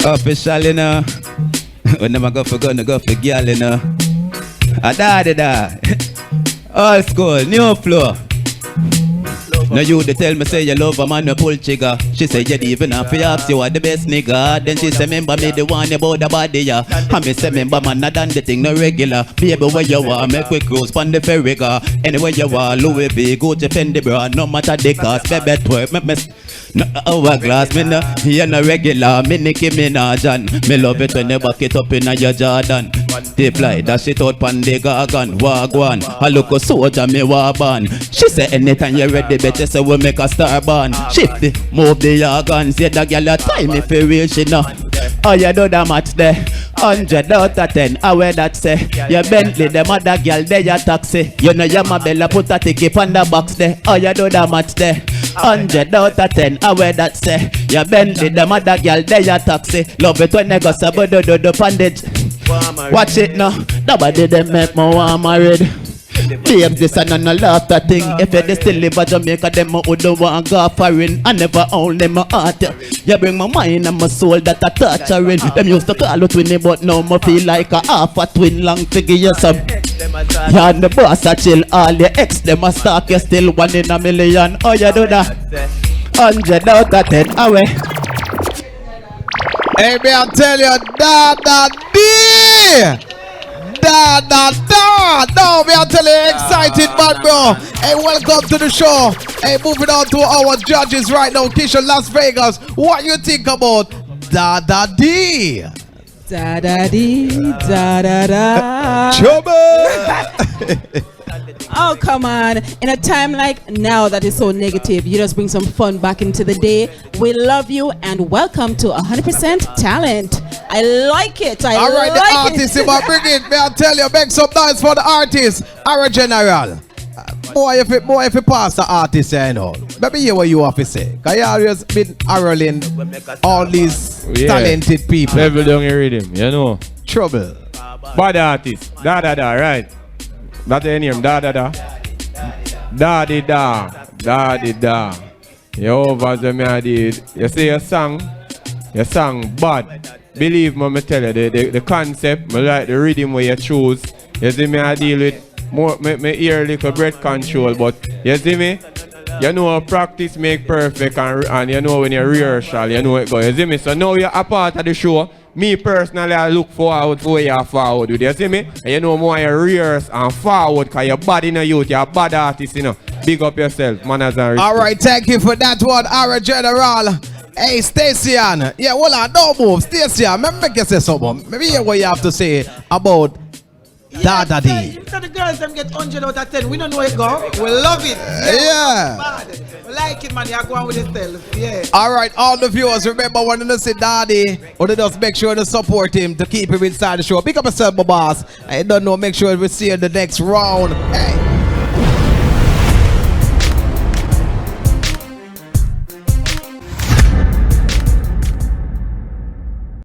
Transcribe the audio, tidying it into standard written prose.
Official, you know. When I'm gonna go for girl, you know. Da. Old school, new flow. Now you they tell me say you love a man you pull trigger. She say you even have to ask you are the best nigga. Then she say remember me the one about the body ya. And me say remember man I done the thing no regular. Baby where you are make quick cruise pon the ferry car. Anywhere you are Louis V go to Fendi bra. No matter the cost baby twerk me no hourglass me no here no regular. Me Nicki Minaj and me love it when you back it up in a your Jordan. They fly that shit out pon the gargan. Wagwan I look a soldier me waban. She say anytime you ready better say we make a star band. Shift the move the organ. Say that girl a time if you real she know. Oh you do the match there 100 out of 10. I wear that say your Bentley them other girl they your taxi. You know your Mabella put a ticket on the box there. Oh you do the match there 100 out of 10. I wear that say your Bentley them other girl they your taxi. Love it when they go sabo do bandage. Watch it now. Nobody them make me want married. Babes, this and no laughter thing. If you still live in Jamaica, them would don't want to go foreign. I never own them my heart. You bring my mind and my soul that I torturing. Them used to call it twinny, but now I feel like a half a twin long figure you some. You and the boss a chill. All your ex them a stalk. You still 1 in a million. Oh you do that 100 out of 10 away. Hey, me I tell you, Dahdi! No, me I tell you, excited man, bro. Hey, welcome to the show. Hey, moving on to our judges right now, Kisha Las Vegas. What you think about Dahdi? Dahdi, da. Trouble! Oh, come on. In a time like now that is so negative, you just bring some fun back into the day. We love you and welcome to 100% Talent. I like it. All right, the artist, if I bring it, may I tell you, make some noise for the artist, our general. Boy, if you pass the artist, you know. Let me hear what you have to say. Because you always been hurling all these talented people. Level down your rhythm, you know. Trouble. Bad artist. Da, right. That's the name, da. Dahdi da. You over the me I did. You say your song bad. Believe me, I tell you, the concept, I like the rhythm where you choose. You see me, I deal with more, me hear little breath control, but you see me? You know practice make perfect and you know when you rehearsal, you know it go. You see me? So now you're a part of the show. Me personally, I look forward for where you're forward with. You see me? And you know more you rehearse and forward because you're bad in the youth, you're a bad artist, you know. Big up yourself, manners and respect. All right, thank you for that one, our general. Hey, Stacian. Yeah, well, don't move. Stacian, make you say something. Maybe hear what you have to say about Dahdi. So the girls them get 100 out of 10. We don't know it go. We love it. Yeah. We like it, man. You go on with yourself. Yeah. All right, all the viewers, remember when you see Dahdi, or just make sure to support him to keep him inside the show. Pick up yourself, my boss. I don't know, make sure we see you in the next round. Hey.